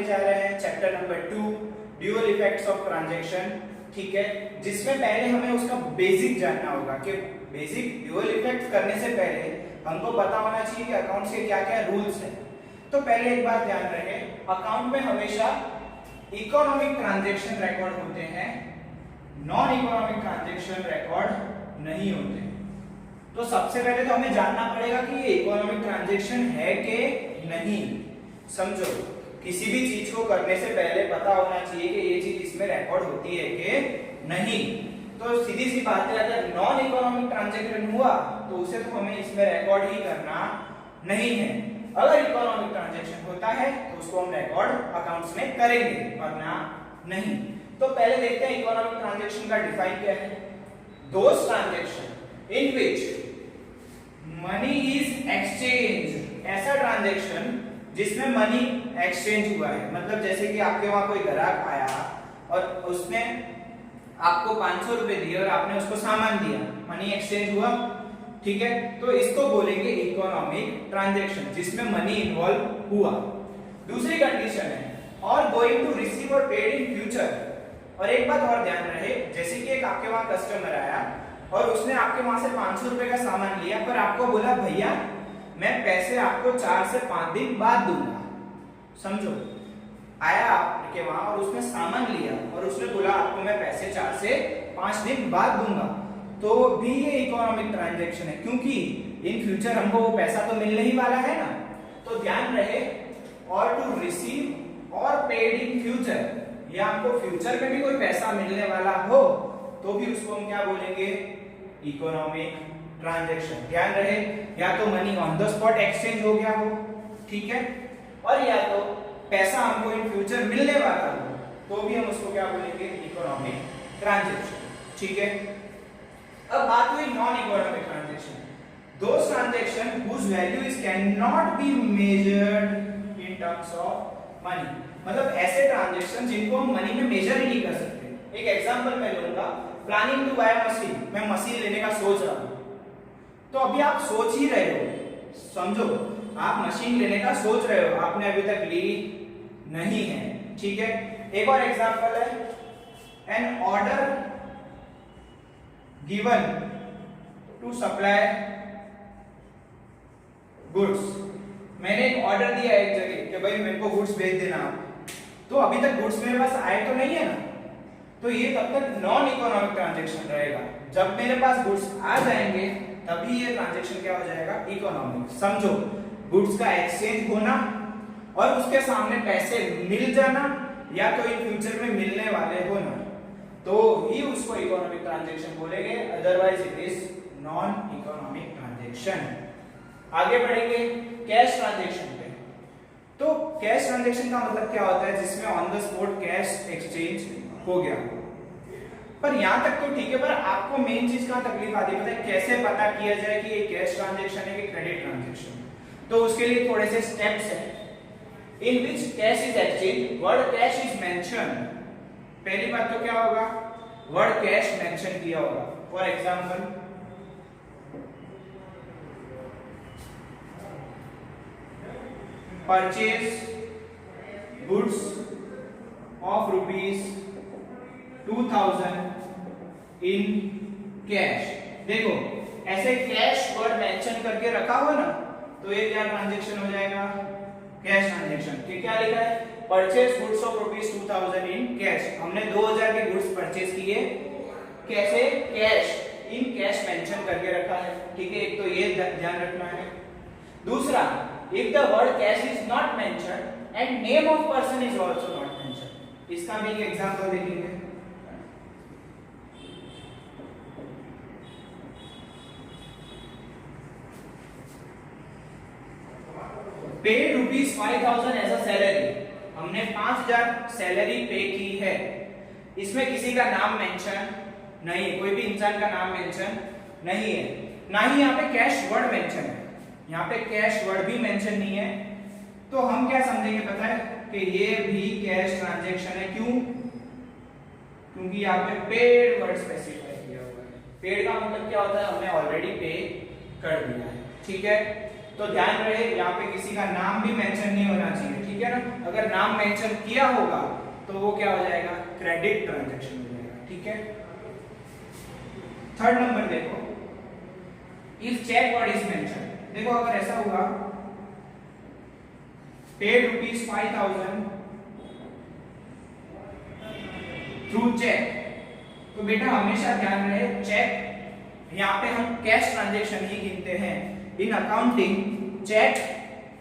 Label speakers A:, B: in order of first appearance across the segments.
A: पढ़ने जा रहे हैं chapter number 2 dual effects of transaction. ठीक है, जिसमें पहले हमें उसका बेसिक जानना होगा कि बेसिक ड्यूअल इफेक्ट करने से पहले हमको पता होना चाहिए कि अकाउंट्स के क्या क्या रूल्स हैं। तो पहले एक बात ध्यान रहे, अकाउंट में हमेशा इकोनॉमिक ट्रांजैक्शन रिकॉर्ड होते हैं, नॉन इकोनॉमिक ट्रांजैक्शन रिकॉर्ड नहीं होते। तो सबसे पहले तो हमें जानना पड़ेगा कि ये इकोनॉमिक ट्रांजैक्शन है कि नहीं। समझो, किसी भी चीज को करने से पहले पता होना चाहिए कि ये चीज इसमें रिकॉर्ड होती है कि नहीं। तो सीधी सी बात है, अगर नॉन इकोनॉमिक ट्रांजैक्शन हुआ तो उसे तो हमें इसमें रिकॉर्ड ही करना नहीं है। अगर इकोनॉमिक ट्रांजैक्शन होता है तो उसको हम रिकॉर्ड अकाउंट्स में करेंगे, वरना नहीं। तो पहले देखते हैं इकोनॉमिक ट्रांजैक्शन का डिफाइन क्या है। Those transaction in which money is exchange, ऐसा ट्रांजैक्शन जिसमें मनी एक्सचेंज हुआ है। मतलब जैसे कि आपके वहां कोई ग्राहक आया और उसने आपको 500 रुपए दिए और आपने उसको सामान दिया, मनी एक्सचेंज हुआ। ठीक है, तो इसको बोलेंगे इकोनॉमिक ट्रांजैक्शन जिसमें मनी इन्वॉल्व हुआ। दूसरी कंडीशन है और गोइंग टू रिसीव और पेड इन फ्यूचर। और एक बात और ध्यान रहे, जैसे कि एक आपके वहां कस्टमर आया और उसने आपके वहां से 500 रुपए का सामान लिया, पर आपको बोला भैया मैं पैसे आपको 4 से 5 दिन बाद दूंगा। समझो, आया आपके वहां और उसने सामान लिया और उसने बोला आपको मैं पैसे 4 से 5 दिन बाद दूंगा, तो भी ये इकोनॉमिक ट्रांजैक्शन है, क्योंकि इन फ्यूचर हमको वो पैसा तो मिलने ही वाला है ना। तो ध्यान रहे, और टू रिसीव और पेड इन फ्यूचर, या हमको फ्यूचर में भी कोई पैसा मिलने वाला हो तो भी उसको हम क्या बोलेंगे, इकोनॉमिक ट्रांजैक्शन। ध्यान रहे, या तो money on the spot exchange हो गया हो, ठीक है, और या तो पैसा हमको इन फ्यूचर मिलने वाला हो, तो भी हम उसको क्या बोलेंगे, इकोनॉमिक ट्रांजैक्शन। ठीक है, अब बात हुई non economic transaction. Those transaction whose value is can not be measured in terms of money. मतलब ऐसे ट्रांजैक्शन जिनको हम मनी में मेजर ही नहीं कर सकते। एक एग्जांपल मैं लूंगा, प्लानिंग टू बाय मशीन, मैं मशीन लेने का सोच रहा हूं। तो अभी आप सोच ही रहे हो, समझो, आप मशीन लेने का सोच रहे हो, आपने अभी तक ली नहीं है। ठीक है, एक और एग्जांपल है, an order given to supply goods. मैंने एक ऑर्डर दिया एक जगह कि भाई मेरे को गुड्स भेज देना, तो अभी तक गुड्स मेरे पास आए तो नहीं है ना, तो ये तब तक नॉन इकोनॉमिक ट्रांजैक्शन रहेगा। जब मेरे पास गुड्स आ जाएंगे तभी ये ट्रांजैक्शन क्या हो जाएगा, इकोनॉमिक। समझो, गुड्स का एक्सचेंज होना और उसके सामने पैसे मिल जाना, या तो इन फ्यूचर में मिलने वाले होना, तो ही उसको इकोनॉमिक ट्रांजैक्शन बोलेंगे, otherwise it is non economic transaction. आगे बढ़ेंगे कैश ट्रांजैक्शन पे। तो कैश ट्रांजैक्शन का मतलब क्या होता है, जिसमें on the spot cash exchange हो गया। पर यहां तक तो ठीक है, पर आपको मेन चीज का तकलीफ आती है, पता है कैसे पता किया जाए कि ये कैश ट्रांजैक्शन है कि क्रेडिट ट्रांजैक्शन। तो उसके लिए थोड़े से स्टेप्स हैं। In which cash is exchange, word cash is mention. पहली बात तो क्या होगा, वर्ड कैश मेंशन किया होगा। For example, purchase goods of ₹2000 in cash. देखो, ऐसे कैश वर्ड मेंशन करके रखा हुआ ना, तो ये क्या ट्रांजैक्शन हो जाएगा, कैश ट्रांजैक्शन। क्या लिखा है, purchase goods of ₹2000 in cash. हमने 2000 के गुड्स परचेज किए, कैसे, कैश, इन कैश मेंशन करके रखा है। ठीक है, एक तो ये ध्यान रखना है। दूसरा, if the word cash is not mentioned and name of person is also not mentioned, इसका भी एक एग्जांपल देखेंगे। पेड ₹5000 एज अ सैलरी, हमने 5000 सैलरी पे की है। इसमें किसी का नाम मेंशन नहीं, कोई भी इंसान का नाम मेंशन नहीं है, ना ही यहाँ पे कैश वर्ड मेंशन है, यहाँ पे कैश वर्ड भी मेंशन नहीं है। तो हम क्या समझेंगे पता है, कि ये भी कैश ट्रांजैक्शन है। क्यों, क्योंकि यहाँ पे पेड वर्ड स्पेसिफाई किया हुआ है। पेड का मतलब क्या होता है, हमने ऑलरेडी पे कर दिया है। ठीक है, तो ध्यान रहे यहाँ पे किसी का नाम भी मेंशन नहीं होना चाहिए, ठीक है ना। अगर नाम मेंशन किया होगा तो वो क्या हो जाएगा, क्रेडिट ट्रांजैक्शन हो जाएगा, ठीक है। थर्ड नंबर देखो, if cheque word is mention, देखो अगर ऐसा हुआ paid ₹5,000 थ्रू चेक, तो बेटा हमेशा ध्यान रहे चेक यहाँ पे हम कैश ट्रांजैक्शन ही गिनते हैं। In accounting cheque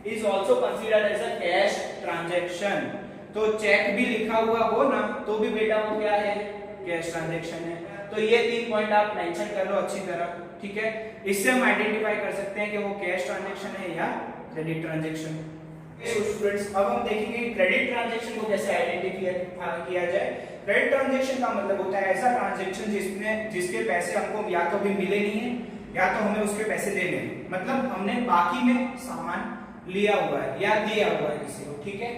A: is also considered as a cash transaction. तो चेक भी लिखा हुआ हो ना तो भी बेटा वो क्या है, कैश ट्रांजैक्शन है। तो ये 3 पॉइंट आप मेंशन कर लो अच्छी तरह, ठीक है। इससे हम आइडेंटिफाई कर सकते हैं कि वो कैश ट्रांजैक्शन है या क्रेडिट ट्रांजैक्शन। स्टूडेंट्स अब हम देखेंगे क्रेडिट ट्रांजैक्शन को कैसे आइडेंटिफाई किया जाए। क्रेडिट ट्रांजैक्शन का मतलब होता है ऐसा ट्रांजैक्शन जिसके पैसे हमको या तो भी मिले नहीं है या तो हमें उसके पैसे देने हैं, मतलब हमने बाकी में सामान लिया हुआ है या दिया हुआ है किसी को, ठीक है।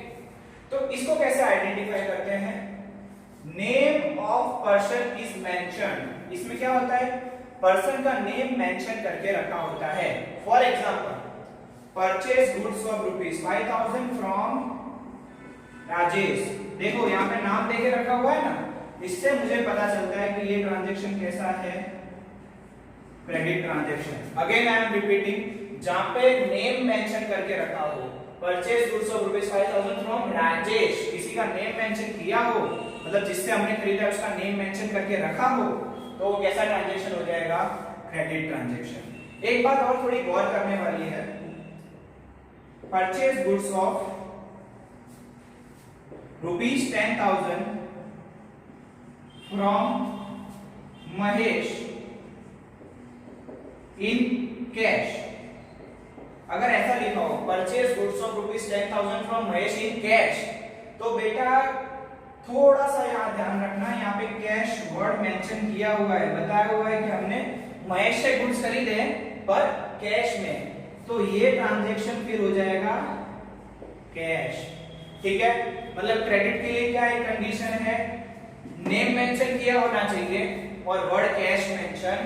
A: तो इसको कैसे आइडेंटिफाई करते हैं, name of person is mentioned. इसमें क्या होता है, पर्सन का नेम मेंशन करके रखा होता है। For example purchase goods of ₹5,000 from Rajesh, देखो यहाँ पे नाम देके रखा हुआ है ना, इससे मुझे पता चलता है कि ये ट्रांजैक्शन कैसा है, credit transaction. Again I am repeating, जहां पे नेम मेंशन करके रखा हो, purchase goods of ₹5,000 from Rajesh, किसी का नेम मेंशन किया हो, मतलब जिससे हमने खरीदा उसका नेम मेंशन करके रखा हो, तो वो कैसा ट्रांजैक्शन हो जाएगा, क्रेडिट ट्रांजैक्शन। एक बात और थोड़ी गौर करने वाली है, purchase goods of ₹10,000 from Mahesh in cash. अगर ऐसा लिखा हो purchase goods of ₹10,000 from Mahesh in cash, तो बेटा थोड़ा सा यहाँ ध्यान रखना, यहाँ पे कैश वर्ड मेंशन किया हुआ है, बताया हुआ है कि हमने महेश से गुड्स खरीदे पर कैश में, तो ये ट्रांजैक्शन फिर हो जाएगा कैश, ठीक है। मतलब क्रेडिट के लिए क्या एक कंडीशन है, नेम मेंशन किया होना चाहिए और वर्ड कैश मेंशन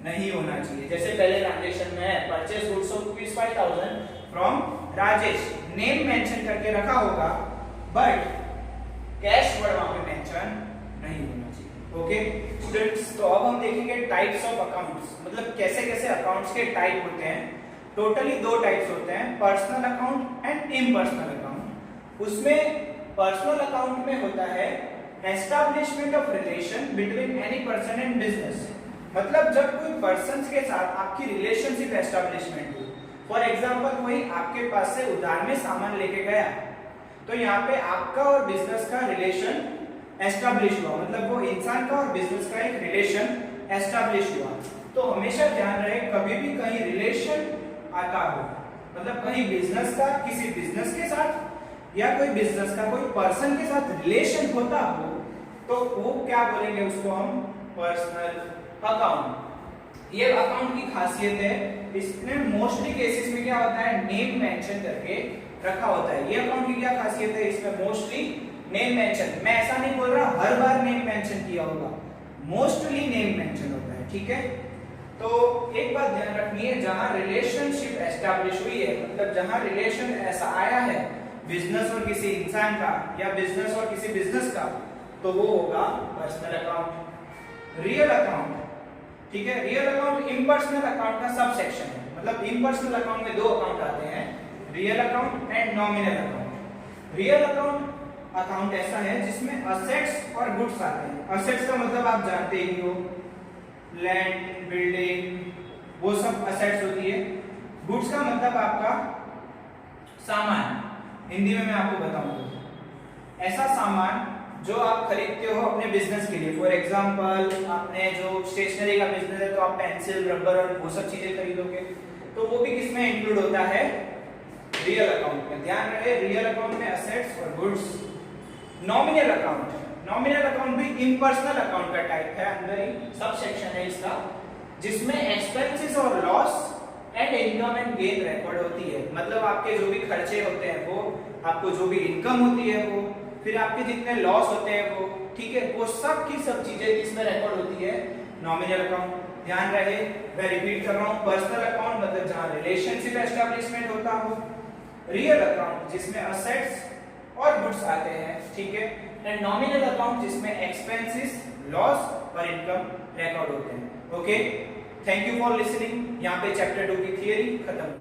A: नहीं होना चाहिए। जैसे पहले ट्रांजैक्शन में है purchase goods of ₹5,000 from Rajesh, name mention करके रखा होगा बट कैश वर्ड वहां पे मेंशन नहीं होना चाहिए, ओके स्टूडेंट्स। तो अब हम देखेंगे टाइप्स ऑफ अकाउंट्स, मतलब कैसे कैसे अकाउंट्स के टाइप होते हैं। टोटली 2 टाइप्स होते हैं, personal account and impersonal account. उसमें पर्सनल अकाउंट में होता है establishment of relation between any person and business, मतलब जब कोई पर्सन के साथ आपकी रिलेशनशिप एस्टैब्लिशमेंट हो। फॉर एग्जांपल कोई आपके पास से उधार में सामान लेके गया, तो यहाँ पे आपका और बिजनेस का रिलेशन एस्टैब्लिश हुआ, मतलब वो इंसान का और बिजनेस का एक रिलेशन एस्टैब्लिश हुआ। तो हमेशा ध्यान रहे कभी भी कहीं रिलेशन आता हो, मतलब कहीं बिजनेस का किसी बिजनेस के साथ या कोई बिजनेस का कोई पर्सन के साथ रिलेशन होता हो, तो वो क्या बोलेंगे, उसको हम पर्सनल अकाउंट। ये अकाउंट की खासियत है, इसमें मोस्टली केसेस में क्या होता है, नेम मेंशन करके रखा होता है। ये अकाउंट की क्या खासियत है, इसमें मोस्टली नेम मेंशन, मैं ऐसा नहीं बोल रहा हर बार नेम मेंशन किया होगा, मोस्टली नेम मेंशन होता है, ठीक है। तो एक बात ध्यान रखनी है, जहां रिलेशनशिप एस्टैब्लिश हुई है, मतलब जहां रिलेशन ऐसा आया है बिजनेस और किसी इंसान का या बिजनेस और किसी बिजनेस का, तो वो होगा पर्सनल अकाउंट। रियल अकाउंट, ठीक है, रियल अकाउंट इम्पर्सनल अकाउंट का सब सेक्शन है, मतलब इम्पर्सनल अकाउंट में 2 अकाउंट आते हैं, real account and nominal account. Real account ऐसा है जिसमें असेट्स और गुड्स आते हैं। असेट्स का मतलब आप जानते ही हो, लैंड, बिल्डिंग, वो सब असेट्स होती है। गुड्स का मतलब आपका सामान, हिंदी में मैं आपको बताऊं तो ऐसा सामान जो आप खरीदते हो अपने बिजनेस के लिए। फॉर एग्जांपल आपने जो स्टेशनरी का बिजनेस है तो आप पेंसिल, रबर और वो सब चीजें खरीदोगे, तो वो भी किसमें इंक्लूड होता है, रियल अकाउंट में। ध्यान रहे रियल अकाउंट में असेट्स और goods. Nominal account, nominal account भी इम्पर्सनल अकाउंट का टाइप है, अंदर ही सब सेक्शन है इसका, जिसमें एक्सपेंसेस और loss and income and gain record होती है। मतलब आपके जो भी खर्चे होते हैं वो, आपको जो भी इनकम होती है वो, फिर आपके जितने लॉस होते हैं वो, ठीक है, वो सब की सब चीजें इसमें रिकॉर्ड होती है नॉमिनल अकाउंट। ध्यान रहे, मैं रिपीट कर रहा हूं, पर्सनल अकाउंट मतलब जहां रिलेशनशिप एस्टैब्लिशमेंट होता हो, रियल अकाउंट जिसमें असेट्स और गुड्स आते हैं, ठीक है, एंड नॉमिनल अकाउंट जिसमें एक्सपेंसेस, लॉस और इनकम रिकॉर्ड होते हैं। Okay, thank you for listening. यहाँ पे चैप्टर 2 की थियरी खत्म।